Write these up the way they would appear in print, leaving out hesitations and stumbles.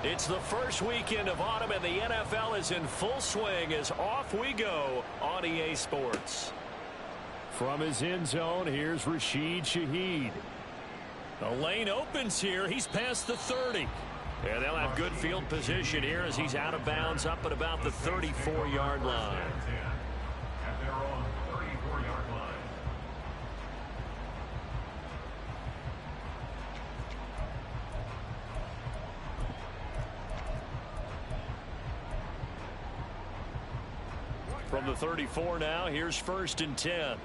It's the first weekend of autumn, and the NFL is in full swing as off we go on EA Sports. From his end zone, here's Rashid Shaheed. The lane opens here. He's past the 30. And they'll have good field position here as he's out of bounds up at about the 34-yard line. At their own 34-yard line. From the 34 now, here's 1st and 10.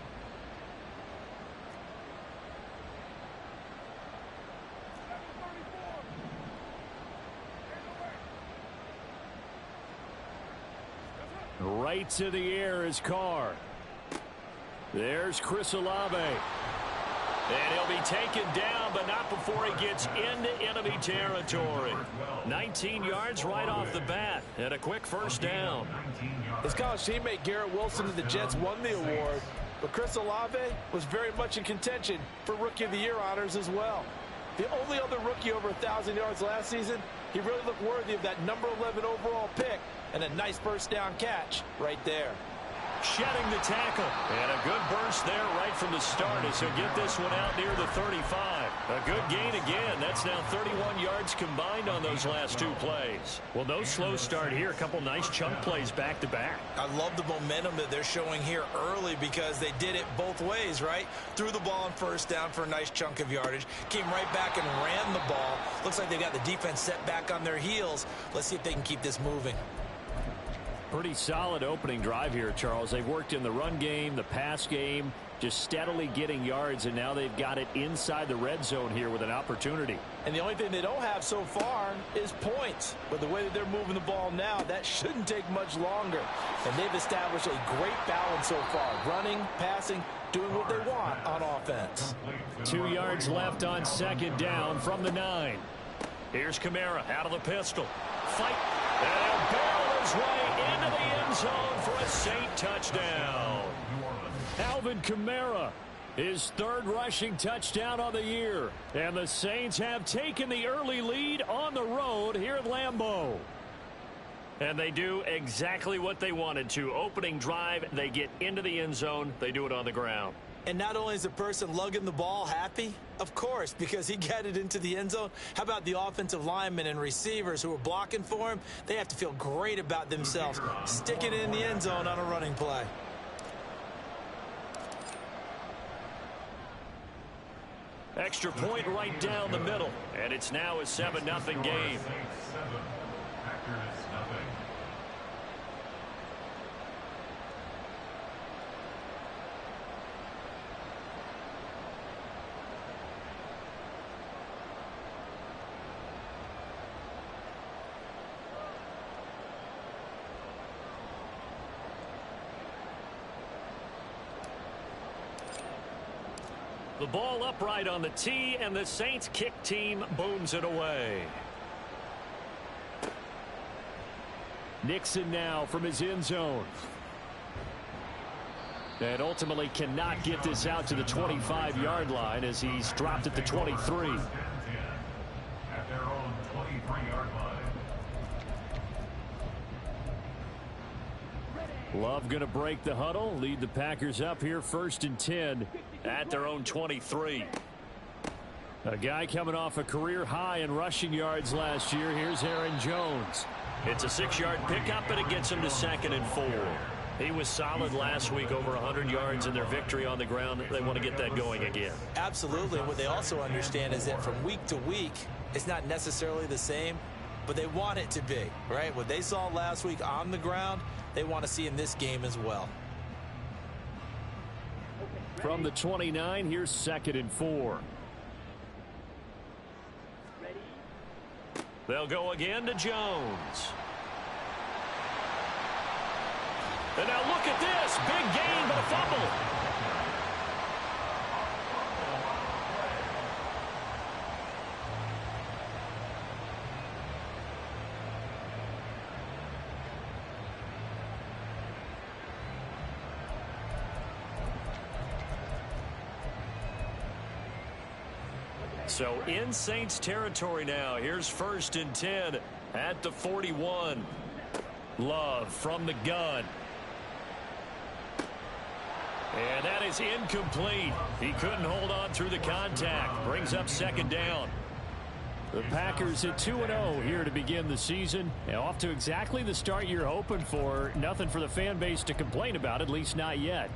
Right to the air is Carr. There's Chris Olave. And he'll be taken down, but not before he gets into enemy territory. 19 yards right off the bat, and a quick first down. His college teammate Garrett Wilson of the Jets won the award, but Chris Olave was very much in contention for Rookie of the Year honors as well. The only other rookie over 1,000 yards last season, he really looked worthy of that number 11 overall pick, and a nice first down catch right there. Shedding the tackle. And a good burst there right from the start as he'll get this one out near the 35. A good gain again. That's now 31 yards combined on those last two plays. Well, no slow start here. A couple nice chunk plays back to back. I love the momentum that they're showing here early because they did it both ways, right? Threw the ball on first down for a nice chunk of yardage. Came right back and ran the ball. Looks like they got the defense set back on their heels. Let's see if they can keep this moving. Pretty solid opening drive here, Charles. They've worked in the run game, the pass game, just steadily getting yards, and now they've got it inside the red zone here with an opportunity. And the only thing they don't have so far is points. But the way that they're moving the ball now, that shouldn't take much longer. And they've established a great balance so far. Running, passing, doing what they want on offense. 2 yards left on 2nd down from the 9. Here's Kamara out of the pistol. Fight. And he'll barrel his way into the end zone for a Saint touchdown. Alvin Kamara, his 3rd rushing touchdown of the year. And the Saints have taken the early lead on the road here at Lambeau. And they do exactly what they wanted to. Opening drive, they get into the end zone. They do it on the ground. And not only is the person lugging the ball happy, of course, because he got it into the end zone. How about the offensive linemen and receivers who are blocking for him? They have to feel great about themselves, sticking it in the end zone on a running play. Extra point right down the middle. And it's now a 7-0 game. The ball upright on the tee, and the Saints kick team booms it away. Nixon now from his end zone. And ultimately cannot get this out to the 25-yard line as he's dropped at the 23. At their own 23-yard line. Love going to break the huddle, lead the Packers up here 1st and 10 at their own 23. A guy coming off a career high in rushing yards last year. Here's Aaron Jones. It's a 6-yard pickup, and it gets him to 2nd and 4. He was solid last week, over 100 yards in their victory on the ground. They want to get that going again. Absolutely. What they also understand is that from week to week, it's not necessarily the same, but they want it to be, right? What they saw last week on the ground, they want to see in this game as well. From the 29, here's 2nd and 4. They'll go again to Jones. And now look at this. Big gain, but a fumble. So in Saints territory now. Here's 1st and 10 at the 41. Love from the gun. And that is incomplete. He couldn't hold on through the contact. Brings up 2nd down. The Packers at 2-0 here to begin the season. And off to exactly the start you're hoping for. Nothing for the fan base to complain about, at least not yet.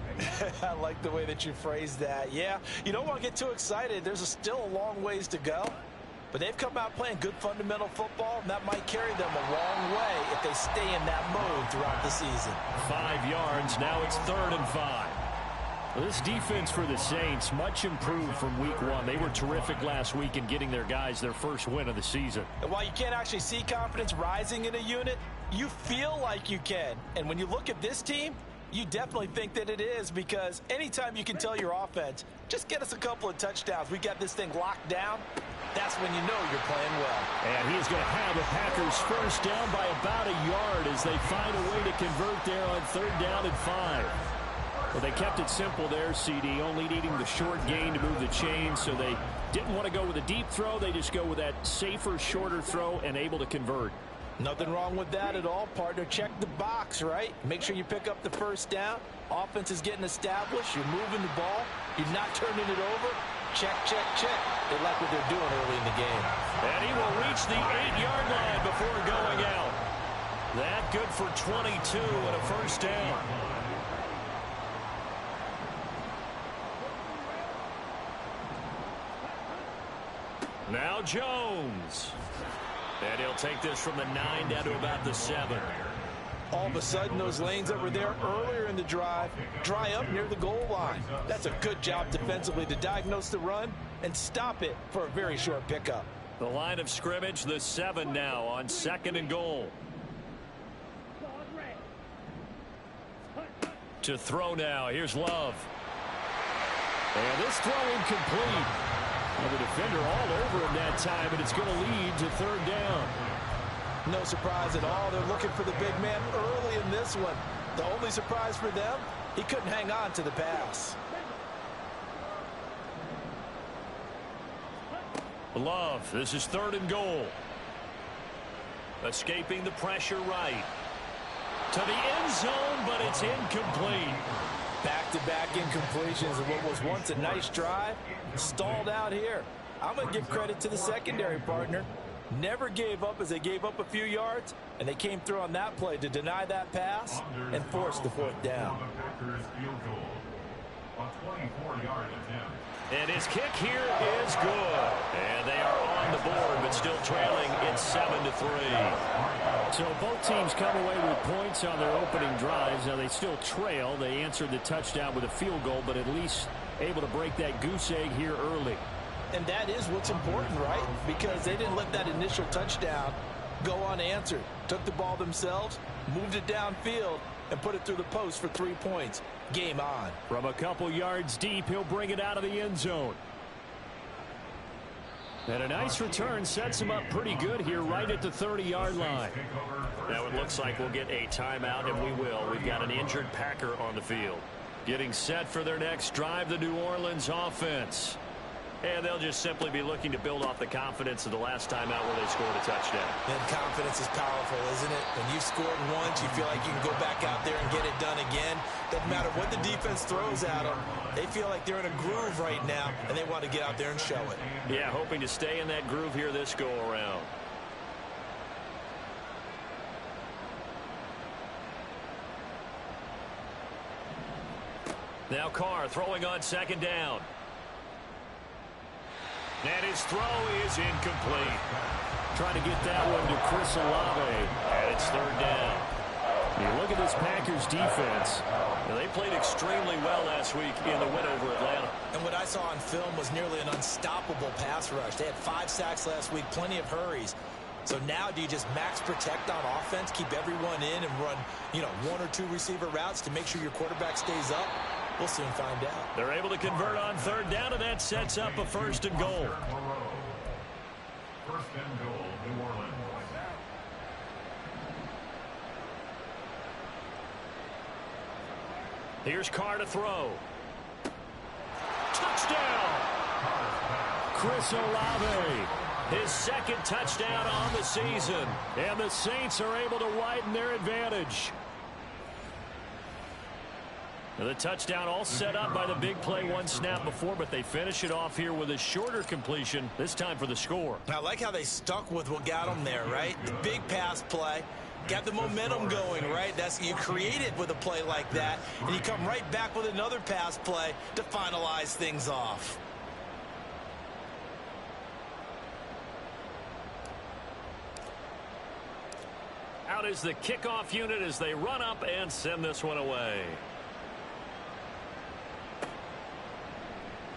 I like the way that you phrased that. Yeah, you don't want to get too excited. There's still a long ways to go. But they've come out playing good fundamental football, and that might carry them a long way if they stay in that mode throughout the season. 5 yards. Now it's 3rd and 5. This defense for the Saints, much improved from week 1. They were terrific last week in getting their guys their first win of the season. And while you can't actually see confidence rising in a unit, you feel like you can. And when you look at this team, you definitely think that it is, because anytime you can tell your offense, just get us a couple of touchdowns, we got this thing locked down, that's when you know you're playing well. And he's going to have the Packers first down by about a yard as they find a way to convert there on 3rd down and 5. Well, they kept it simple there, CD, only needing the short gain to move the chains, so they didn't want to go with a deep throw. They just go with that safer, shorter throw and able to convert. Nothing wrong with that at all, partner. Check the box, right? Make sure you pick up the 1st down. Offense is getting established. You're moving the ball. You're not turning it over. Check, check, check. They like what they're doing early in the game. And he will reach the 8-yard line before going out. That good for 22 and a 1st down. Now Jones. And he'll take this from the 9 down to about the 7. All of a sudden, those lanes that were there earlier in the drive dry up near the goal line. That's a good job defensively to diagnose the run and stop it for a very short pickup. The line of scrimmage, the 7 now on 2nd and goal. To throw now. Here's Love. And this throw incomplete. Well, the defender all over him that time, and it's going to lead to 3rd down. No surprise at all. They're looking for the big man early in this one. The only surprise for them, he couldn't hang on to the pass. Love, this is 3rd and goal. Escaping the pressure right. To the end zone, but it's incomplete. Back-to-back incompletions of what was once a nice drive, stalled out here. I'm going to give credit to the secondary, partner. Never gave up as they gave up a few yards, and they came through on that play to deny that pass and force the 4th down. And his kick here is good. And they are on the board, but still trailing. It's 7-3. So both teams come away with points on their opening drives. Now they still trail. They answered the touchdown with a field goal, but at least able to break that goose egg here early. And that is what's important, right? Because they didn't let that initial touchdown go unanswered. Took the ball themselves, moved it downfield, and put it through the post for 3 points. Game on. From a couple yards deep, he'll bring it out of the end zone. And a nice return sets him up pretty good here right at the 30-yard line. Now it looks like we'll get a timeout, and we will. We've got an injured Packer on the field. Getting set for their next drive, the New Orleans offense. And they'll just simply be looking to build off the confidence of the last time out where they scored a touchdown. And confidence is powerful, isn't it? When you've scored once, you feel like you can go back out there and get it done again. Doesn't matter what the defense throws at them. They feel like they're in a groove right now, and they want to get out there and show it. Yeah, hoping to stay in that groove here this go-around. Now Carr throwing on 2nd down. And his throw is incomplete. Trying to get that one to Chris Olave. And it's 3rd down. You look at this Packers defense. Now, they played extremely well last week in the win over Atlanta. And what I saw on film was nearly an unstoppable pass rush. They had 5 sacks last week, plenty of hurries. So now do you just max protect on offense, keep everyone in and run, 1 or 2 receiver routes to make sure your quarterback stays up? We'll soon find out. They're able to convert on 3rd down, and that sets up a 1st and goal. 1st and goal, New Orleans. Here's Carr to throw. Touchdown! Chris Olave. His second touchdown on the season. And the Saints are able to widen their advantage. The touchdown all set up by the big play one snap before, but they finish it off here with a shorter completion, this time for the score. I like how they stuck with what got them there, right? The big pass play. Got the momentum going, right? That's you create it with a play like that, and you come right back with another pass play to finalize things off. Out is the kickoff unit as they run up and send this one away.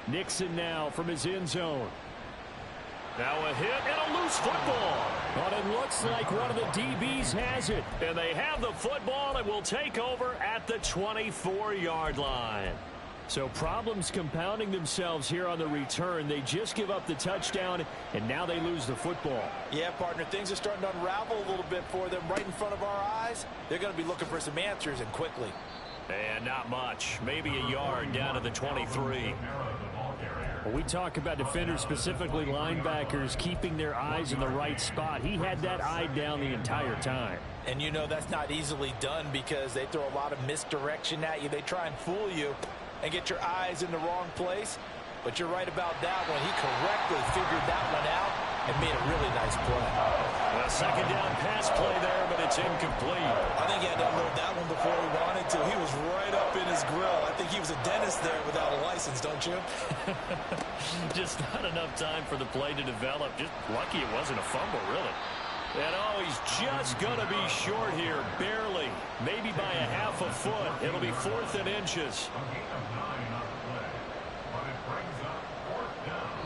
Nixon now from his end zone. Now a hit and a loose football. But it looks like one of the DBs has it. And they have the football and will take over at the 24-yard line. So problems compounding themselves here on the return. They just give up the touchdown, and now they lose the football. Yeah, partner, things are starting to unravel a little bit for them right in front of our eyes. They're going to be looking for some answers, and quickly. And not much. Maybe a yard down to the 23. When we talk about defenders, specifically linebackers, keeping their eyes in the right spot, he had that eye down the entire time. And you know that's not easily done because they throw a lot of misdirection at you. They try and fool you and get your eyes in the wrong place. But you're right about that one. He correctly figured that one out and made a really nice play. A second down pass play there, but it's incomplete. I think he had to unload that one before he wanted to. He was right up in his grill. I think he was a dentist there without a license, don't you? Just not enough time for the play to develop. Just lucky it wasn't a fumble, really. And oh, he's just going to be short here, barely. Maybe by a half a foot. It'll be 4th and inches.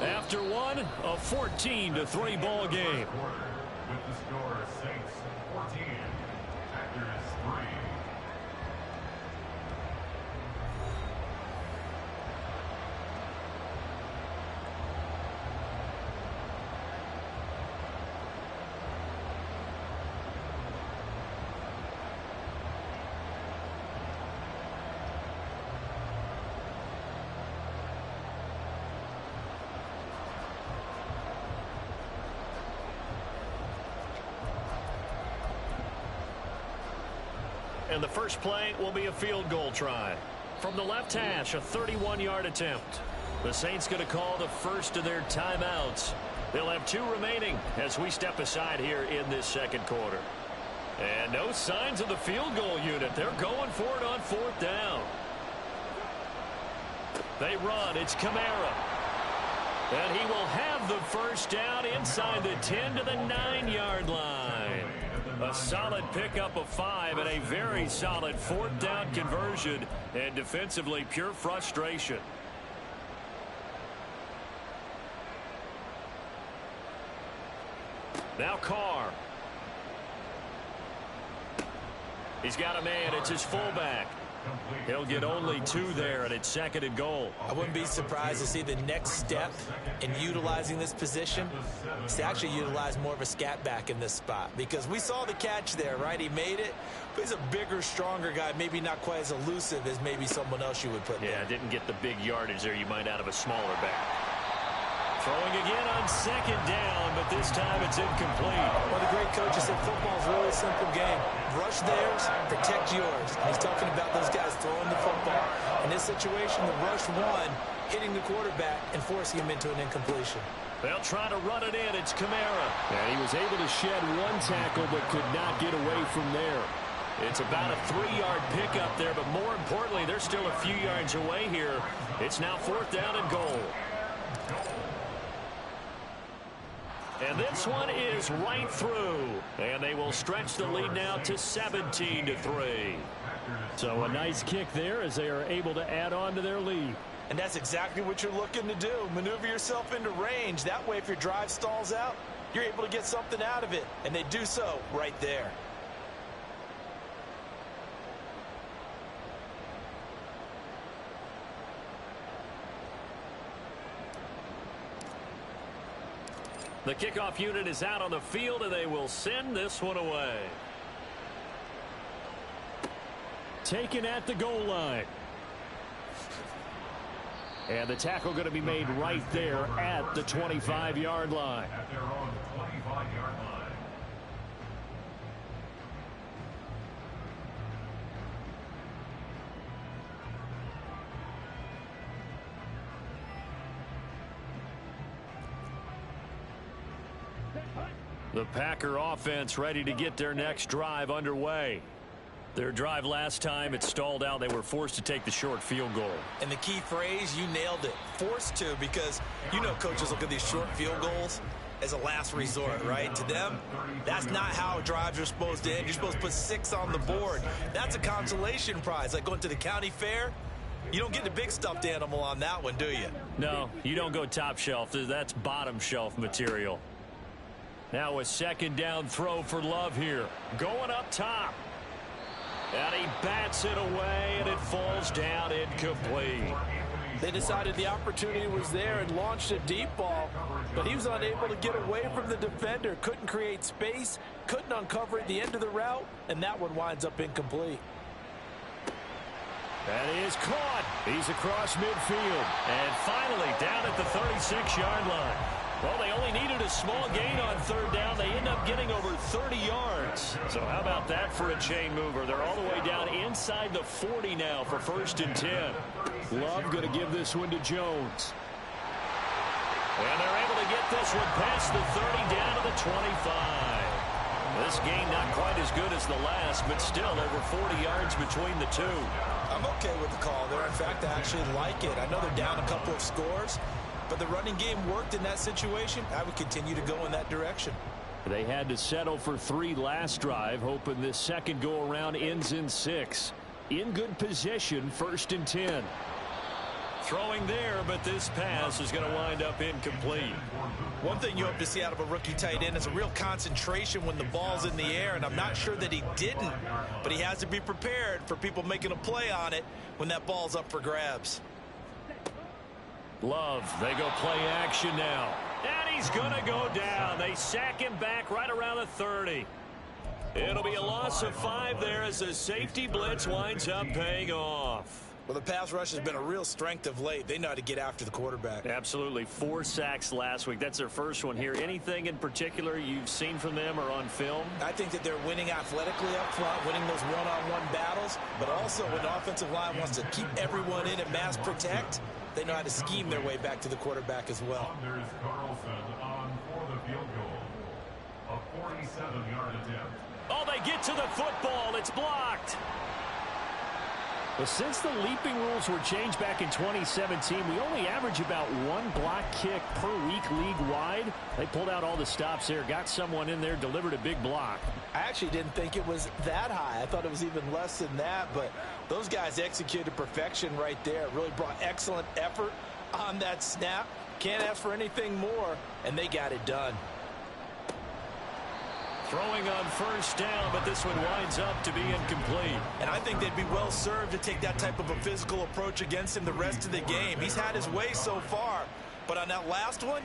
After one, a 14-3 ball game. With the score, Saints 14, Packers 3. And the first play will be a field goal try. From the left hash, a 31-yard attempt. The Saints going to call the first of their timeouts. They'll have 2 remaining as we step aside here in this second quarter. And no signs of the field goal unit. They're going for it on 4th down. They run. It's Kamara. And he will have the first down inside the 10 to the 9-yard line. A solid pickup of 5 and a very solid 4th down conversion. And defensively, pure frustration. Now Carr. He's got a man. It's his fullback. He'll get only 2 there, and it's 2nd and goal. I wouldn't be surprised to see the next step in utilizing this position is to actually utilize more of a scat back in this spot, because we saw the catch there, right? He made it, but he's a bigger, stronger guy, maybe not quite as elusive as maybe someone else you would put there. Yeah, didn't get the big yardage there you might out of a smaller back. Throwing again on 2nd down, but this time it's incomplete. Well, the great coach said football's a really simple game. Rush theirs, protect yours. And he's talking about those guys throwing the football. In this situation, the rush one, hitting the quarterback and forcing him into an incompletion. They'll try to run it in. It's Kamara. And he was able to shed 1 tackle but could not get away from there. It's about a 3-yard pickup there, but more importantly, they're still a few yards away here. It's now 4th down and goal. And this one is right through. And they will stretch the lead now to 17-3. So a nice kick there as they are able to add on to their lead. And that's exactly what you're looking to do. Maneuver yourself into range. That way, if your drive stalls out, you're able to get something out of it. And they do so right there. The kickoff unit is out on the field, and they will send this one away. Taken at the goal line. And the tackle going to be made right there at the 25-yard line. At their own 25-yard line. The Packer offense ready to get their next drive underway. Their drive last time, it stalled out. They were forced to take the short field goal. And the key phrase, you nailed it. Forced to, because you know coaches look at these short field goals as a last resort, right? To them, that's not how drives are supposed to end. You're supposed to put 6 on the board. That's a consolation prize. Like going to the county fair, you don't get the big stuffed animal on that one, do you? No, you don't go top shelf. That's bottom shelf material. Now a second down throw for Love here. Going up top. And he bats it away, and it falls down incomplete. They decided the opportunity was there and launched a deep ball, but he was unable to get away from the defender. Couldn't create space, couldn't uncover at the end of the route, and that one winds up incomplete. That is caught. He's across midfield. And finally down at the 36-yard line. Well, they only needed a small gain on third down. They end up getting over 30 yards. So how about that for a chain mover? They're all the way down inside the 40 now for 1st and 10. Love going to give this one to Jones. And they're able to get this one past the 30 down to the 25. This gain not quite as good as the last, but still over 40 yards between the two. I'm okay with the call there. In fact, I actually like it. I know they're down a couple of scores, but the running game worked in that situation. I would continue to go in that direction. They had to settle for 3 last drive, hoping this second go-around ends in 6. In good position, 1st and 10. Throwing there, but this pass is going to wind up incomplete. One thing you hope to see out of a rookie tight end is a real concentration when the ball's in the air, and I'm not sure that he didn't, but he has to be prepared for people making a play on it when that ball's up for grabs. Love, they go play action now. And he's going to go down. They sack him back right around the 30. It'll be a loss of 5 there as the safety blitz winds up paying off. Well, the pass rush has been a real strength of late. They know how to get after the quarterback. Absolutely. 4 sacks last week. That's their first one here. Anything in particular you've seen from them or on film? I think that they're winning athletically up front, winning those one-on-one battles, but also when the offensive line wants to keep everyone in and mass protect, they know how to scheme their way back to the quarterback as well. There's Carlson on for the field goal. A 47-yard attempt. Oh, they get to the football. It's blocked. Well, since the leaping rules were changed back in 2017, we only average about 1 block kick per week league-wide. They pulled out all the stops there, got someone in there, delivered a big block. I actually didn't think it was that high. I thought it was even less than that, but those guys executed perfection right there. Really brought excellent effort on that snap. Can't ask for anything more, and they got it done. Throwing on first down, but this one winds up to be incomplete. And I think they'd be well served to take that type of a physical approach against him the rest of the game. He's had his way so far, but on that last one,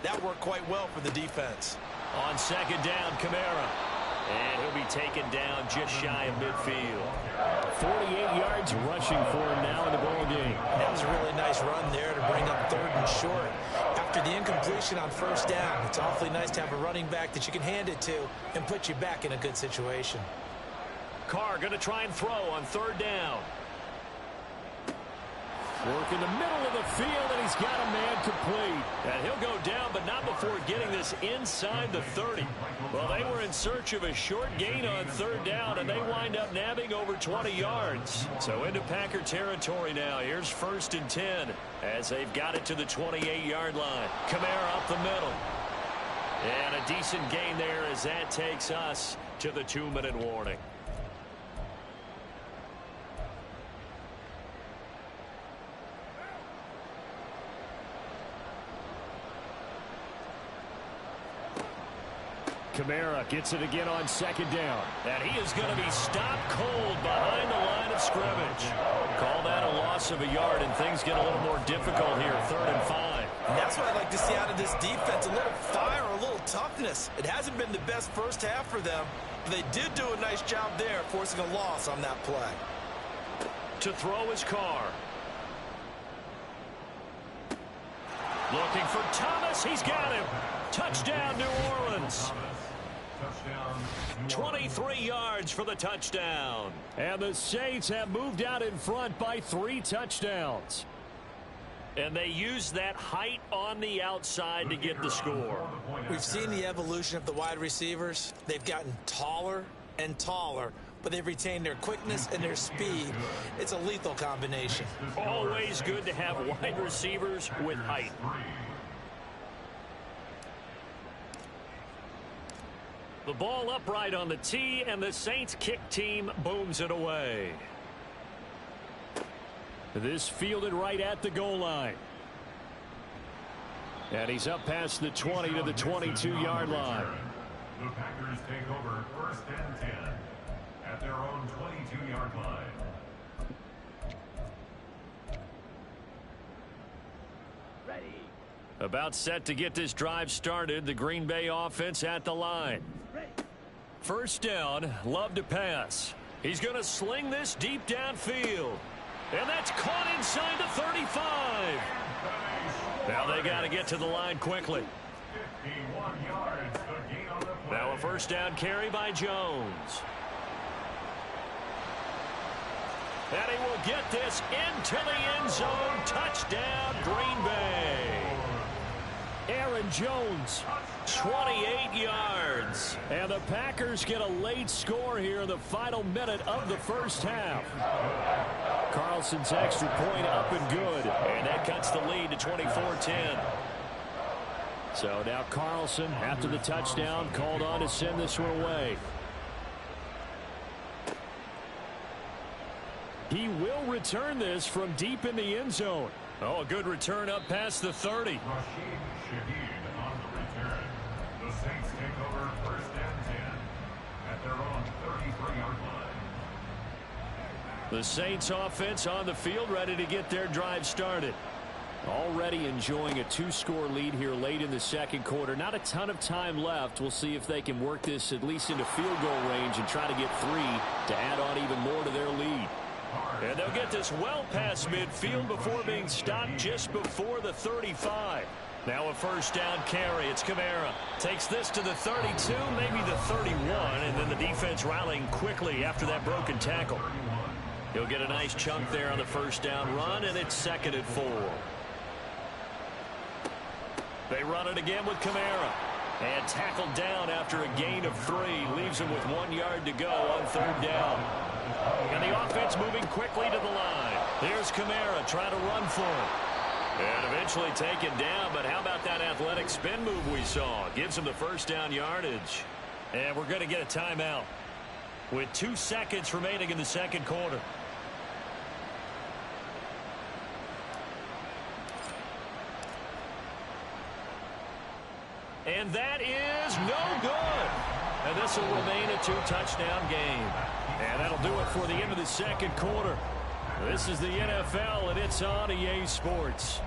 that worked quite well for the defense. On second down, Kamara. And he'll be taken down just shy of midfield. 48 yards rushing for him now in the ball game. That was a really nice run there to bring up 3rd and short. After the incompletion on first down, it's awfully nice to have a running back that you can hand it to and put you back in a good situation. Carr going to try and throw on 3rd down. Work in the middle of the field, and he's got a man complete. And he'll go down, but not before getting this inside the 30. Well, they were in search of a short gain on 3rd down, and they wind up nabbing over 20 yards. So into Packer territory now. Here's 1st and 10 as they've got it to the 28-yard line. Kamara up the middle. And a decent gain there as that takes us to the 2-minute warning. Kamara gets it again on 2nd down. And he is going to be stopped cold behind the line of scrimmage. Call that a loss of a yard, and things get a little more difficult here, 3rd and 5. And that's what I'd like to see out of this defense, a little fire, a little toughness. It hasn't been the best first half for them, but they did do a nice job there, forcing a loss on that play. To throw is Carr. Looking for Thomas. He's got him. Touchdown, New Orleans. 23 yards for the touchdown. And the Saints have moved out in front by 3 touchdowns. And they use that height on the outside to get the score. We've seen the evolution of the wide receivers. They've gotten taller and taller, but they've retained their quickness and their speed. It's a lethal combination. Always good to have wide receivers with height. The ball upright on the tee, and the Saints kick team booms it away. This fielded right at the goal line. And he's up past the 20 to the 22-yard line. The Packers take over 1st and 10 at their own 22-yard line. About set to get this drive started. The Green Bay offense at the line. First down, Love to pass. He's going to sling this deep downfield. And that's caught inside the 35. Now they got to get to the line quickly. 51 yards, the gain on the play. Now a first down carry by Jones. And he will get this into the end zone. Touchdown, Green Bay. Aaron Jones, 28 yards. And the Packers get a late score here in the final minute of the first half. Carlson's extra point up and good. And that cuts the lead to 24-10. So now Carlson, after the touchdown, called on to send this one away. He will return this from deep in the end zone. Oh, a good return up past the 30. Rashid Shaheed on the return. The Saints take over 1st and 10 at their own 33-yard line. The Saints offense on the field, ready to get their drive started. Already enjoying a 2-score lead here late in the second quarter. Not a ton of time left. We'll see if they can work this at least into field goal range and try to get 3 to add on even more to their lead. And they'll get this well past midfield before being stopped just before the 35. Now a first down carry. It's Kamara. Takes this to the 32, maybe the 31, and then the defense rallying quickly after that broken tackle. He'll get a nice chunk there on the first down run, and it's 2nd and 4. They run it again with Kamara. And tackled down after a gain of 3. Leaves him with 1 yard to go on 3rd down. And the offense moving quickly to the line. Here's Kamara trying to run for it. And eventually taken down, but how about that athletic spin move we saw? Gives him the first down yardage. And we're going to get a timeout with 2 seconds remaining in the second quarter. And that is no good. And this will remain a 2-touchdown game. And that'll do it for the end of the second quarter. This is the NFL, and it's on EA Sports.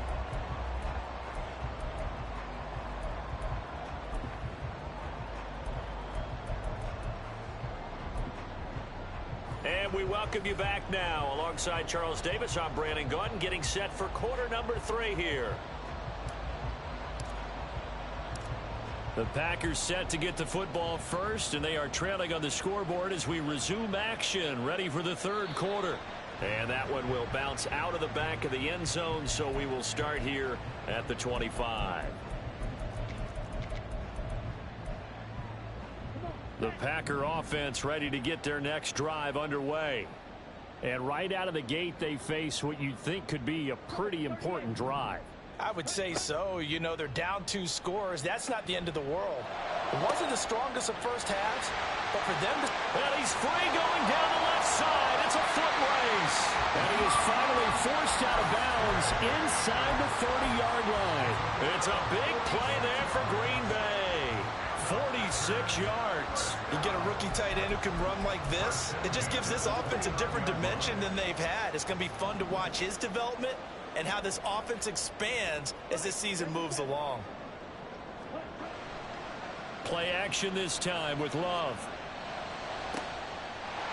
And we welcome you back now. Alongside Charles Davis, I'm Brandon Gaudin, getting set for quarter number 3 here. The Packers set to get the football first, and they are trailing on the scoreboard as we resume action, ready for the third quarter. And that one will bounce out of the back of the end zone, so we will start here at the 25. The Packer offense ready to get their next drive underway. And right out of the gate, they face what you'd think could be a pretty important drive. I would say so. You know, they're down 2 scores. That's not the end of the world. It wasn't the strongest of first halves, but for them to... And he's free going down the left side. It's a foot race. And he is finally forced out of bounds inside the 30-yard line. It's a big play there for Green Bay. 46 yards. You get a rookie tight end who can run like this. It just gives this offense a different dimension than they've had. It's going to be fun to watch his development and how this offense expands as this season moves along. Play action this time with Love.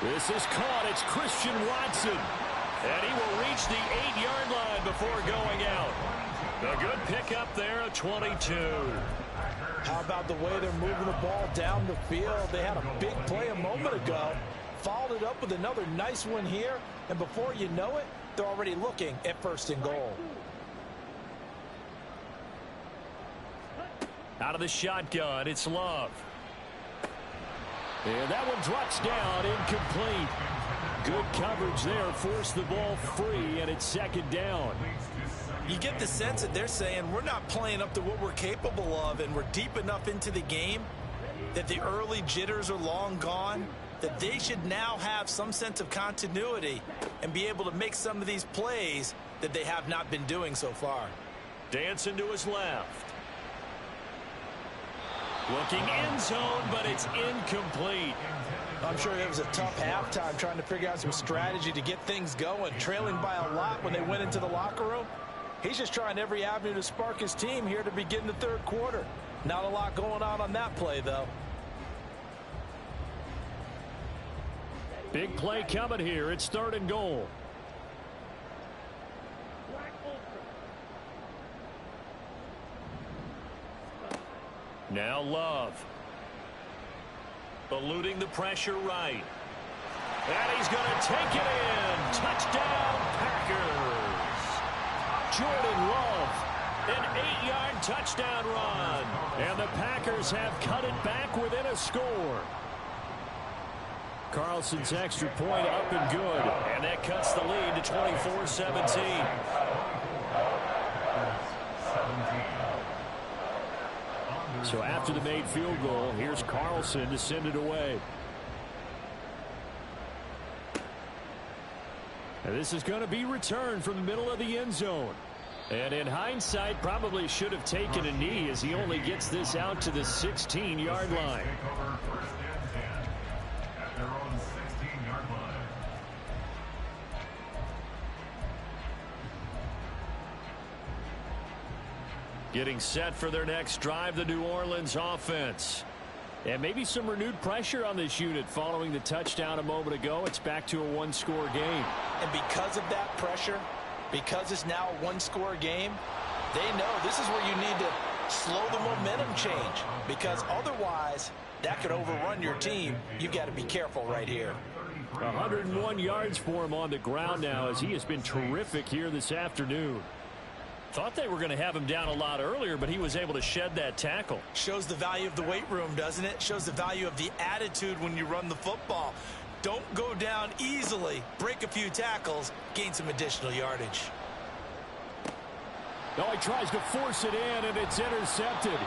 This is caught. It's Christian Watson. And he will reach the 8-yard line before going out. A good pickup there, a 22. How about the way they're moving the ball down the field? They had a big play a moment ago, followed it up with another nice one here, and before you know it, they're already looking at 1st and goal. Out of the shotgun, it's Love. And that one drops down, incomplete. Good coverage there, forced the ball free, and it's 2nd down. You get the sense that they're saying we're not playing up to what we're capable of, and we're deep enough into the game that the early jitters are long gone, that they should now have some sense of continuity and be able to make some of these plays that they have not been doing so far. Dancing to his left. Looking end zone, but it's incomplete. I'm sure it was a tough halftime trying to figure out some strategy to get things going, trailing by a lot when they went into the locker room. He's just trying every avenue to spark his team here to begin the 3rd quarter. Not a lot going on that play, though. Big play coming here. It's 3rd and goal. Now Love. Eluding the pressure right. And he's going to take it in. Touchdown, Packers. Jordan Love, an 8-yard touchdown run. And the Packers have cut it back within a score. Carlson's extra point up and good. And that cuts the lead to 24-17. So after the made field goal, here's Carlson to send it away. And this is going to be returned from the middle of the end zone. And in hindsight, probably should have taken a knee as he only gets this out to the 16-yard line. Getting set for their next drive, the New Orleans offense. And maybe some renewed pressure on this unit following the touchdown a moment ago. It's back to a 1-score game. And because of that pressure, because it's now a 1-score game, they know this is where you need to slow the momentum change, because otherwise that could overrun your team. You've got to be careful right here. 101 yards for him on the ground now, as he has been terrific here this afternoon. Thought they were going to have him down a lot earlier, but he was able to shed that tackle. Shows the value of the weight room, doesn't it? Shows the value of the attitude when you run the football. Don't go down easily. Break a few tackles. Gain some additional yardage. Oh, he tries to force it in, and it's intercepted.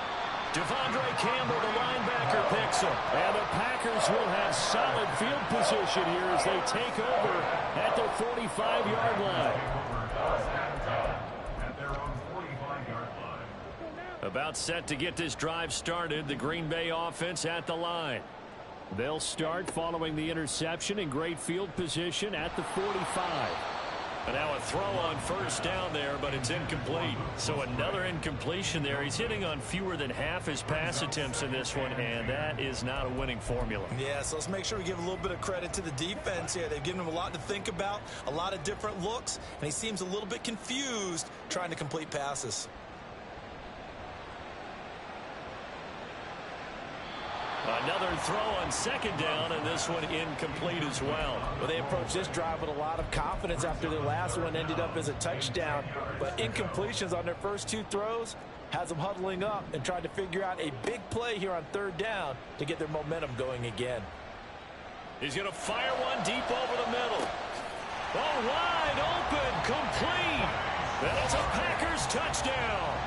Devondre Campbell, the linebacker, picks him. And the Packers will have solid field position here as they take over at their 45-yard line. About set to get this drive started, the Green Bay offense at the line. They'll start following the interception in great field position at the 45. And now a throw on 1st down there, but it's incomplete. So another incompletion there. He's hitting on fewer than half his pass attempts in this one, and that is not a winning formula. Yeah, so let's make sure we give a little bit of credit to the defense here. They've given him a lot to think about, a lot of different looks, and he seems a little bit confused trying to complete passes. Another throw on 2nd down, and this one incomplete as well. Well, they approached this drive with a lot of confidence after their last one ended up as a touchdown. But incompletions on their first 2 throws has them huddling up and trying to figure out a big play here on 3rd down to get their momentum going again. He's going to fire one deep over the middle. Oh, wide open, complete. And it's a Packers touchdown.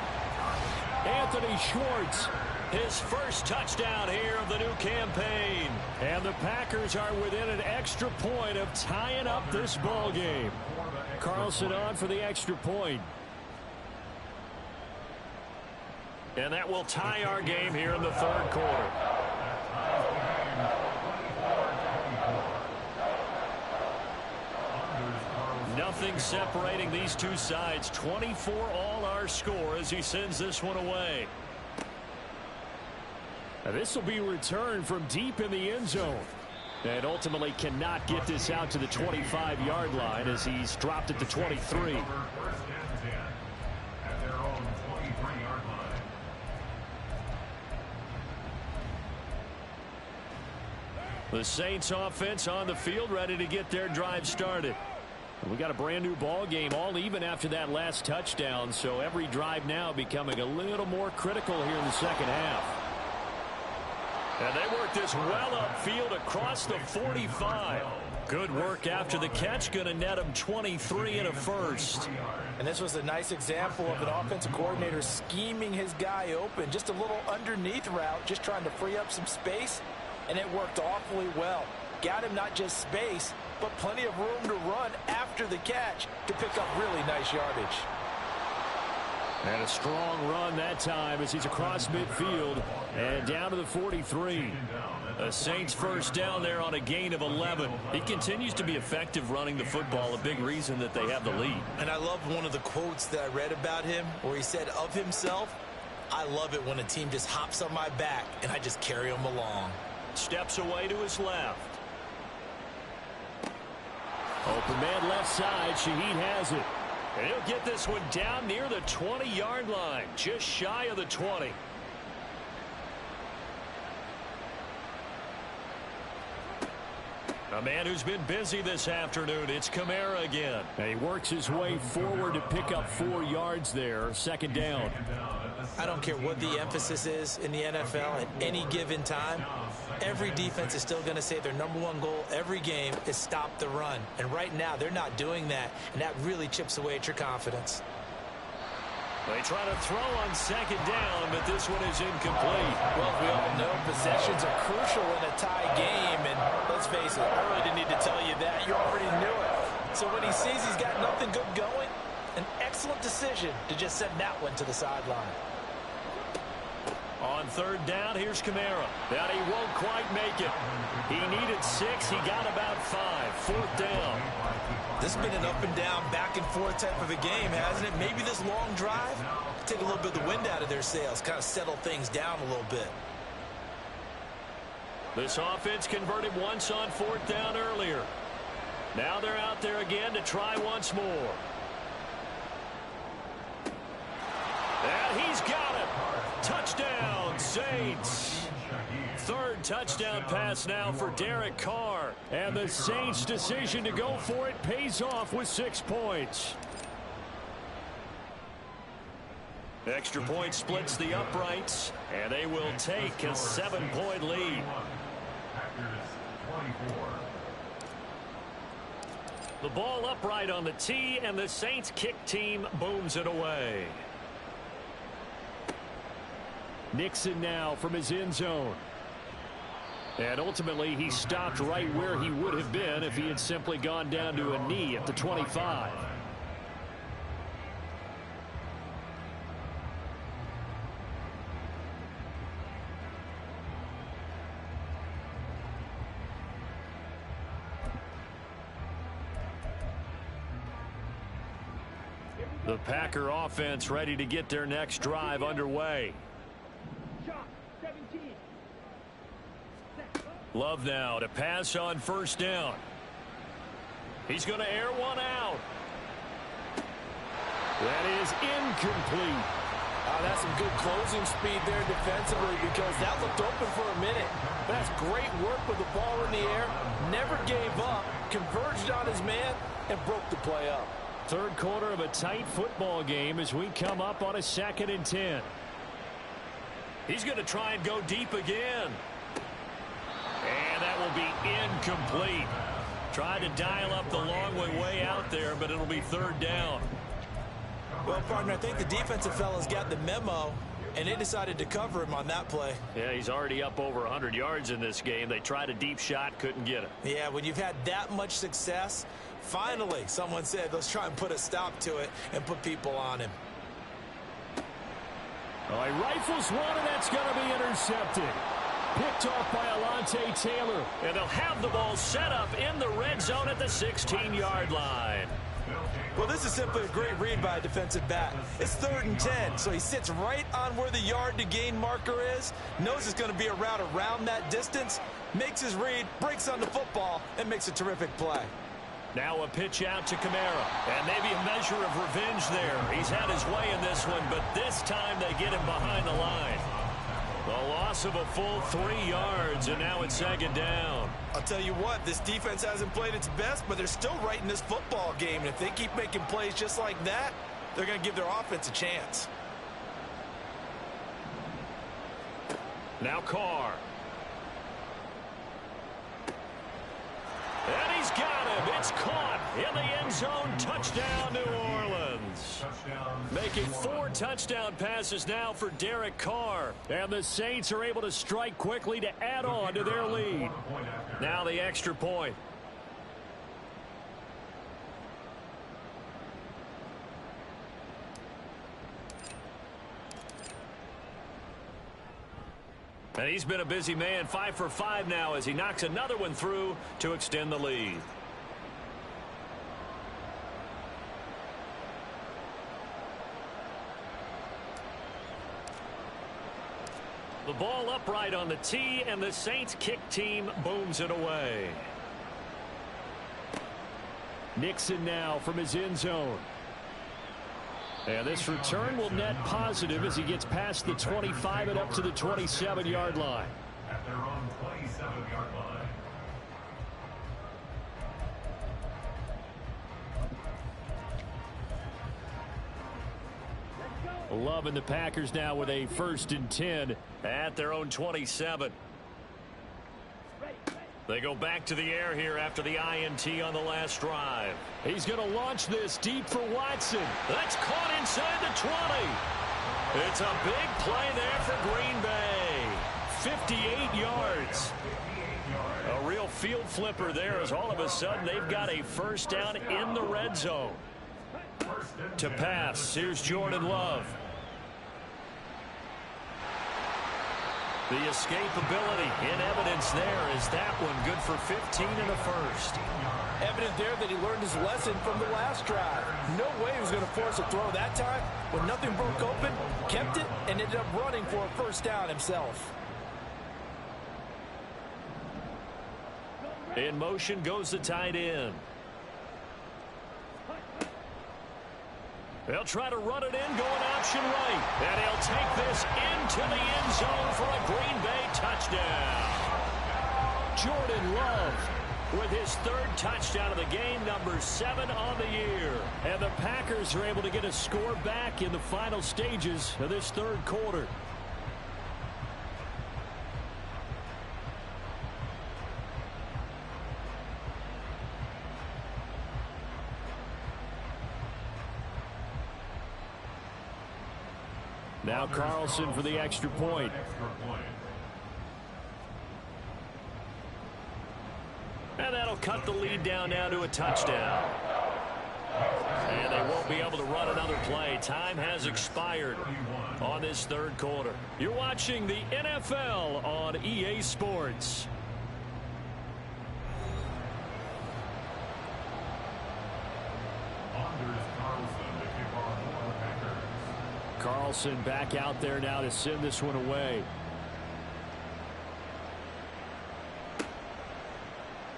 Anthony Schwartz, his first touchdown here of the new campaign. And the Packers are within an extra point of tying up this ball game. Carlson on for the extra point. And that will tie our game here in the 3rd quarter. Nothing separating these two sides. 24 all our score as he sends this one away. Now this will be returned from deep in the end zone. And ultimately cannot get this out to the 25-yard line as he's dropped at the 23. The Saints offense on the field, ready to get their drive started. We got a brand new ball game, all even after that last touchdown, so every drive now becoming a little more critical here in the second half. And they work this well upfield across the 45. Good work after the catch, going to net him 23 and a first. And this was a nice example of an offensive coordinator scheming his guy open. Just a little underneath route, just trying to free up some space, and it worked awfully well. Got him not just space, but plenty of room to run after the catch to pick up really nice yardage. And a strong run that time as he's across midfield and down to the 43. The Saints first down there on a gain of 11. He continues to be effective running the football, a big reason that they have the lead. And I love one of the quotes that I read about him where he said of himself, "I love it when a team just hops on my back and I just carry them along." Steps away to his left. Open man left side. Shaheed has it. And he'll get this one down near the 20-yard line, just shy of the 20. A man who's been busy this afternoon, it's Kamara again. And he works his way forward to pick up 4 yards there, second down. I don't care what the emphasis is in the NFL at any given time. Every defense is still going to say their #1 goal every game is stop the run. And right now, they're not doing that, and that really chips away at your confidence. They try to throw on second down, but this one is incomplete. Well, we all know possessions are crucial in a tie game, and let's face it, I really didn't need to tell you that. You already knew it. So when he sees he's got nothing good going, an excellent decision to just send that one to the sideline. On third down, here's Kamara. That he won't quite make it. He needed 6. He got about 5. Fourth down. This has been an up and down, back and forth type of a game, hasn't it? Maybe this long drive, take a little bit of the wind out of their sails, kind of settle things down a little bit. This offense converted once on fourth down earlier. Now they're out there again to try once more. And he's got it. Touchdown, Saints. Third touchdown pass now for Derek Carr. And the Saints' decision to go for it pays off with 6 points. Extra point splits the uprights, and they will take a 7-point lead. The ball upright on the tee, and the Saints kick team booms it away. Nixon now from his end zone. And ultimately, he stopped right where he would have been if he had simply gone down to a knee at the 25. The Packer offense ready to get their next drive underway. Love now to pass on first down. He's going to air one out. That is incomplete. That's some good closing speed there defensively because that looked open for a minute. But that's great work with the ball in the air. Never gave up, converged on his man, and broke the play up. Third quarter of a tight football game as we come up on a 2nd and 10. He's going to try and go deep again. And that will be incomplete. Tried to dial up the long way out there, but it'll be third down. Well, partner, I think the defensive fellas got the memo, and they decided to cover him on that play. Yeah, he's already up over 100 yards in this game. They tried a deep shot, couldn't get it. Yeah, when you've had that much success, finally someone said, let's try and put a stop to it and put people on him. He rifles one, and that's going to be intercepted. Picked off by Alontae Taylor. And they'll have the ball set up in the red zone at the 16-yard line. Well, this is simply a great read by a defensive back. It's 3rd and 10, so he sits right on where the yard-to-gain marker is, knows it's going to be a route around that distance, makes his read, breaks on the football, and makes a terrific play. Now a pitch out to Kamara, and maybe a measure of revenge there. He's had his way in this one, but this time they get him behind the line. The loss of a full 3 yards, and now it's 2nd down. I'll tell you what, this defense hasn't played its best, but they're still right in this football game. And if they keep making plays just like that, they're going to give their offense a chance. Now Carr. And he's got him. It's caught in the end zone. Touchdown, New Orleans. Making 4 touchdown passes now for Derek Carr. And the Saints are able to strike quickly to add on to their lead. Now the extra point. And he's been a busy man, 5 for 5 now as he knocks another one through to extend the lead. The ball upright on the tee, and the Saints kick team booms it away. Nixon now from his end zone. And this return will net positive as he gets past the 25 and up to the 27-yard line. At their own 27-yard line. Loving the Packers now with a 1st and 10 at their own 27. They go back to the air here after the INT on the last drive. He's going to launch this deep for Watson. That's caught inside the 20. It's a big play there for Green Bay. 58 yards. A real field flipper there as all of a sudden they've got a 1st down in the red zone. To pass, here's Jordan Love. The escapability in evidence there is that one good for 15 and a 1st. Evident there that he learned his lesson from the last drive. No way he was going to force a throw that time. When nothing broke open, kept it, and ended up running for a 1st down himself. In motion goes the tight end. They'll try to run it in, going option right. And he'll take this into the end zone for a Green Bay touchdown. Jordan Love with his 3rd touchdown of the game, number 7 on the year. And the Packers are able to get a score back in the final stages of this 3rd quarter. Now Carlson for the extra point. And that'll cut the lead down now to a touchdown. And they won't be able to run another play. Time has expired on this 3rd quarter. You're watching the NFL on EA Sports. Carlson back out there now to send this one away.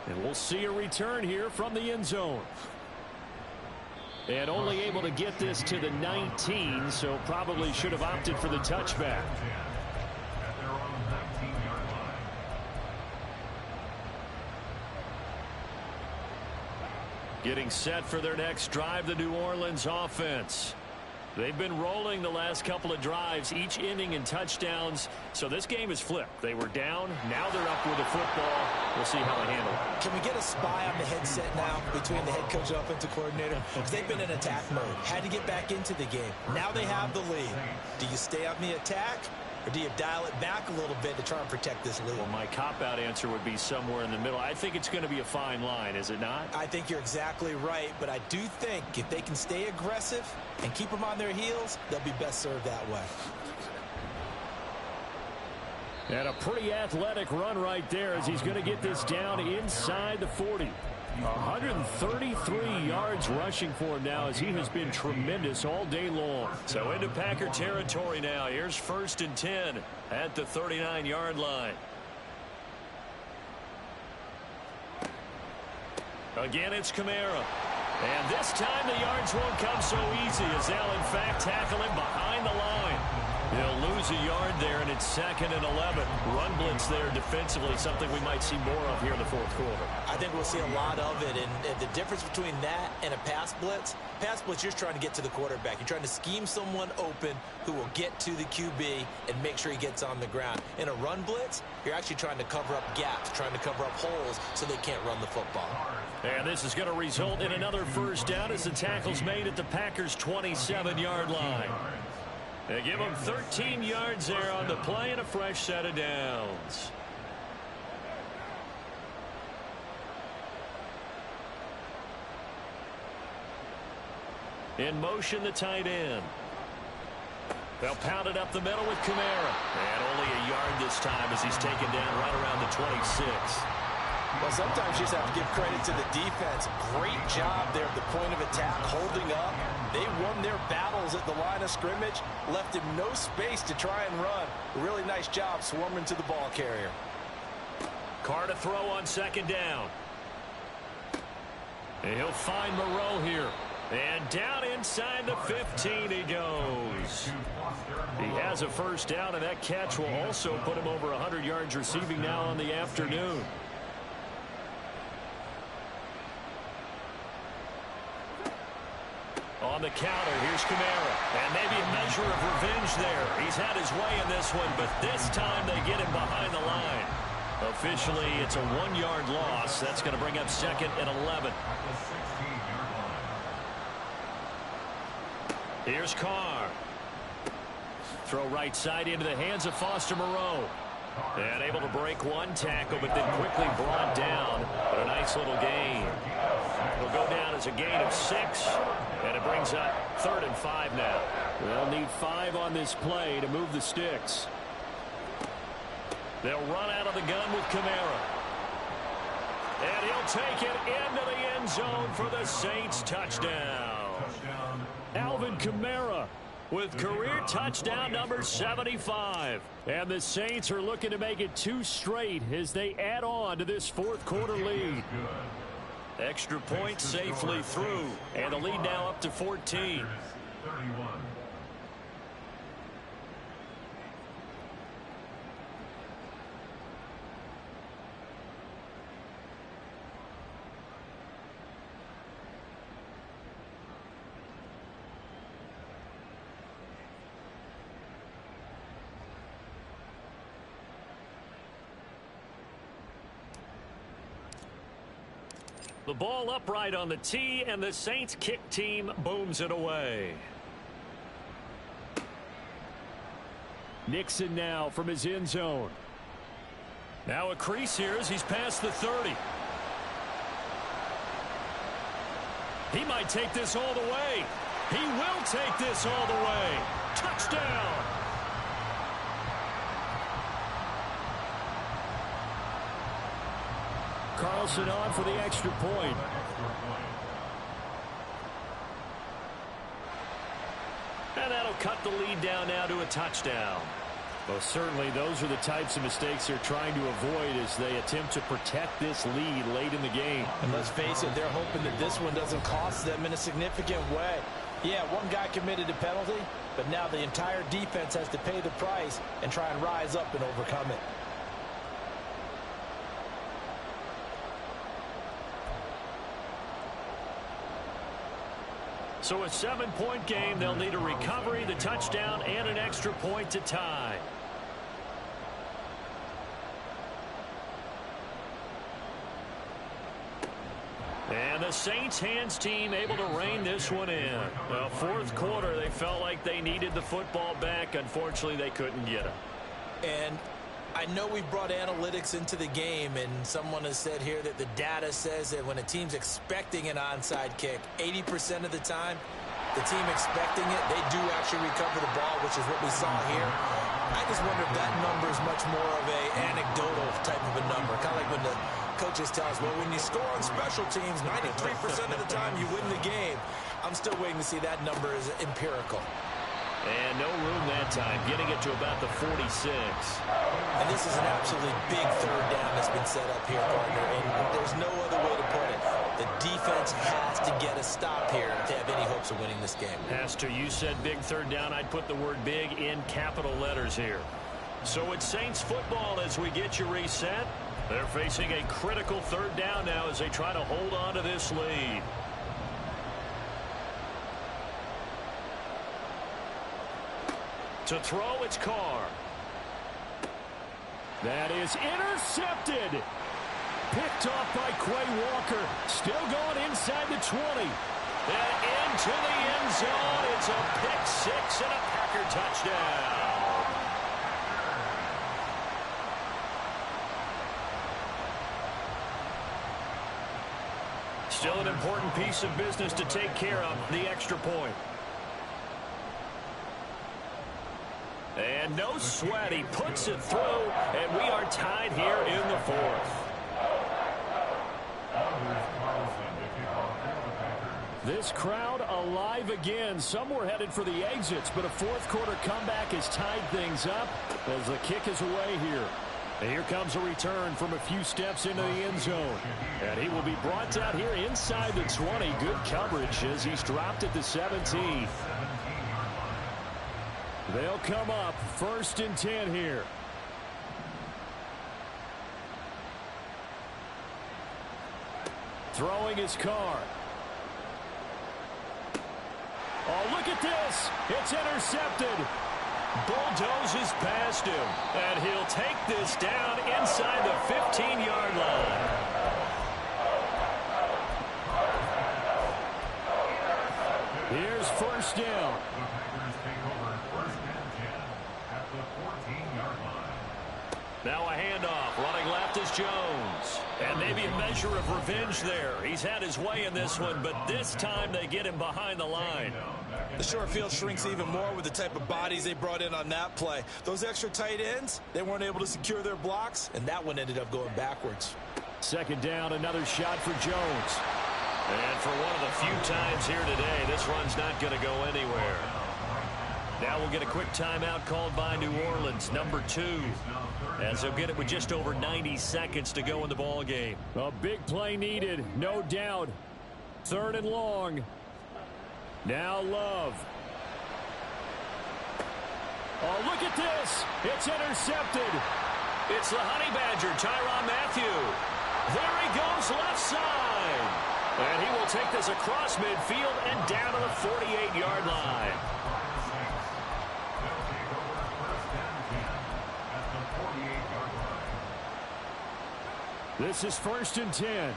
And we'll see a return here from the end zone. And only able to get this to the 19, so probably should have opted for the touchback. Getting set for their next drive, the New Orleans offense. They've been rolling the last couple of drives, each ending in touchdowns. So this game is flipped. They were down. Now they're up with the football. We'll see how they handle it. Can we get a spy on the headset now between the head coach and offensive coordinator? Because they've been in attack mode. Had to get back into the game. Now they have the lead. Do you stay on the attack, or do you dial it back a little bit to try and protect this lead? Well, my cop-out answer would be somewhere in the middle. I think it's going to be a fine line, is it not? I think you're exactly right, but I do think if they can stay aggressive and keep them on their heels, they'll be best served that way. And a pretty athletic run right there as he's going to get this down inside the 40. 133 yards rushing for him now as he has been tremendous all day long. So into Packer territory now. Here's 1st and 10 at the 39-yard line. Again, it's Kamara. And this time the yards won't come so easy as they'll, in fact, tackle him behind the line. He'll lose lose a yard there, and it's 2nd and 11. Run blitz there defensively, something we might see more of here in the fourth quarter. I think we'll see a lot of it, and the difference between that and a pass blitz, you're trying to get to the quarterback. You're trying to scheme someone open who will get to the QB and make sure he gets on the ground. In a run blitz, you're actually trying to cover up gaps, trying to cover up holes so they can't run the football. And this is going to result in another first down as the tackle's made at the Packers' 27-yard line. They give them 13 yards there on the play and a fresh set of downs. In motion, the tight end. They'll pound it up the middle with Kamara. And only a yard this time as he's taken down right around the 26. Well, sometimes you just have to give credit to the defense. Great job there at the point of attack, holding up. They won their battles at the line of scrimmage, left him no space to try and run. A really nice job swarming to the ball carrier. Carr to throw on 2nd down. And he'll find Moreau here. And down inside the 15 he goes. He has a first down, and that catch will also put him over 100 yards receiving now on the afternoon. On the counter, here's Kamara. And maybe a measure of revenge there. He's had his way in this one, but this time they get him behind the line. Officially, it's a 1-yard loss. That's going to bring up 2nd and 11. Here's Carr. Throw right side into the hands of Foster Moreau. And able to break one tackle, but then quickly brought down. But a nice little gain. It'll go down as a gain of 6. And it brings up 3rd and 5 now. They'll need 5 on this play to move the sticks. They'll run out of the gun with Kamara. And he'll take it into the end zone for the Saints touchdown. Alvin Kamara with career touchdown number 75. And the Saints are looking to make it 2 straight as they add on to this fourth quarter lead. Extra point safely through. And the lead now up to 14. The ball upright on the tee, and the Saints kick team booms it away. Nixon now from his end zone. Now a crease here as he's past the 30. He might take this all the way. He will take this all the way. Touchdown! Carlson on for the extra point. And that'll cut the lead down now to a touchdown. Well, certainly those are the types of mistakes they're trying to avoid as they attempt to protect this lead late in the game. And let's face it, they're hoping that this one doesn't cost them in a significant way. Yeah, one guy committed a penalty, but now the entire defense has to pay the price and try and rise up and overcome it. So a 7-point game, they'll need a recovery, the touchdown, and an extra point to tie. And the Saints hands team able to rein this one in. Well, fourth quarter, they felt like they needed the football back. Unfortunately, they couldn't get it. And I know we brought analytics into the game, and someone has said here that the data says that when a team's expecting an onside kick, 80% of the time, the team expecting it, they do actually recover the ball, which is what we saw here. I just wonder if that number is much more of a anecdotal type of a number, kind of like when the coaches tell us, well, when you score on special teams, 93% of the time you win the game. I'm still waiting to see that number is empirical. And no room that time, getting it to about the 46. And this is an absolutely big third down that's been set up here, partner, and there's no other way to put it. The defense has to get a stop here if they have any hopes of winning this game. Pastor, you said big third down. I'd put the word big in capital letters here. So it's Saints football as we get you reset. They're facing a critical third down now as they try to hold on to this lead. To throw, it's Carr. That is intercepted. Picked off by Quay Walker. Still going inside the 20. And into the end zone. It's a pick six and a Packer touchdown. Still an important piece of business to take care of, the extra point. And no sweat, he puts it through, and we are tied here in the fourth. This crowd alive again. Some were headed for the exits, but a fourth quarter comeback has tied things up as the kick is away here. And here comes a return from a few steps into the end zone. And he will be brought out here inside the 20. Good coverage as he's dropped at the 17. They'll come up 1st and 10 here. Throwing his Carr. Oh, look at this. It's intercepted. Bulldozes past him. And he'll take this down inside the 15-yard line. Here's 1st down. Now a handoff. Running left is Jones. And maybe a measure of revenge there. He's had his way in this one, but this time they get him behind the line. The short field shrinks even more with the type of bodies they brought in on that play. Those extra tight ends, they weren't able to secure their blocks, and that one ended up going backwards. 2nd down, another shot for Jones. And for one of the few times here today, this run's not going to go anywhere. Now we'll get a quick timeout called by New Orleans, number 2. As they'll get it with just over 90 seconds to go in the ball game. A big play needed, no doubt. 3rd and long. Now Love. Oh, look at this. It's intercepted. It's the Honey Badger, Tyrann Mathieu. There he goes left side. And he will take this across midfield and down to the 48-yard line. This is 1st and 10.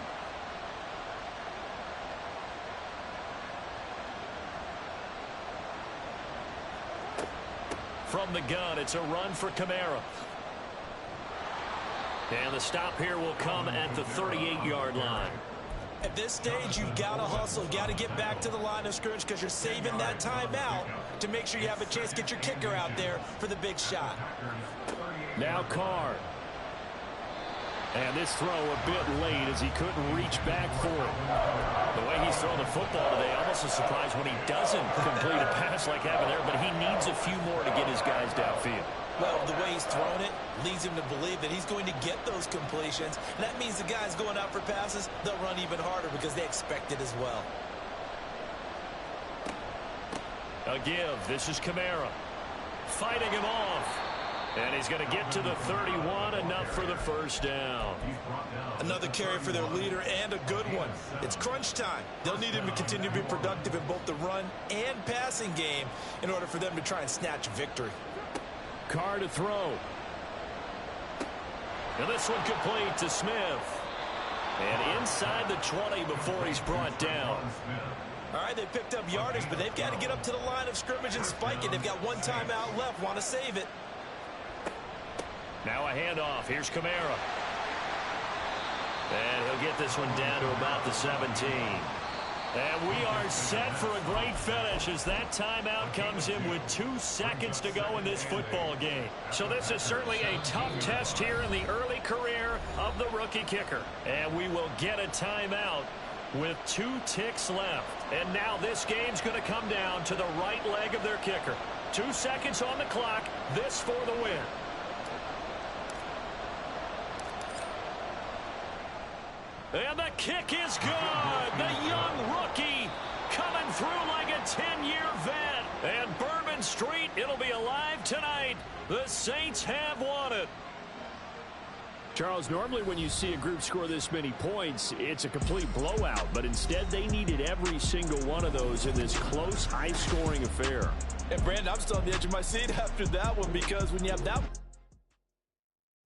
From the gun, it's a run for Kamara. And the stop here will come at the 38-yard line. At this stage, you've got to hustle. You've got to get back to the line of scrimmage because you're saving that timeout to make sure you have a chance to get your kicker out there for the big shot. Now Carr. And this throw a bit late as he couldn't reach back for it. The way he's thrown the football today, almost a surprise when he doesn't complete a pass like that there, but he needs a few more to get his guys downfield. Well, the way he's thrown it leads him to believe that he's going to get those completions. And that means the guys going out for passes, they'll run even harder because they expect it as well. A give. This is Kamara. Fighting him off. And he's going to get to the 31, enough for the 1st down. Another carry for their leader and a good one. It's crunch time. They'll need him to continue to be productive in both the run and passing game in order for them to try and snatch a victory. Carr to throw. And this one complete to Smith. And inside the 20 before he's brought down. All right, they picked up yardage, but they've got to get up to the line of scrimmage and spike it. They've got one timeout left, want to save it. Now a handoff. Here's Kamara. And he'll get this one down to about the 17. And we are set for a great finish as that timeout comes in with 2 seconds to go in this football game. So this is certainly a tough test here in the early career of the rookie kicker. And we will get a timeout with 2 ticks left. And now this game's going to come down to the right leg of their kicker. 2 seconds on the clock. This for the win. And the kick is good. The young rookie coming through like a 10-year vet. And Bourbon Street, it'll be alive tonight. The Saints have won it. Charles, normally when you see a group score this many points, it's a complete blowout. But instead, they needed every single one of those in this close, high-scoring affair. And, Brandon, I'm still on the edge of my seat after that one because when you have that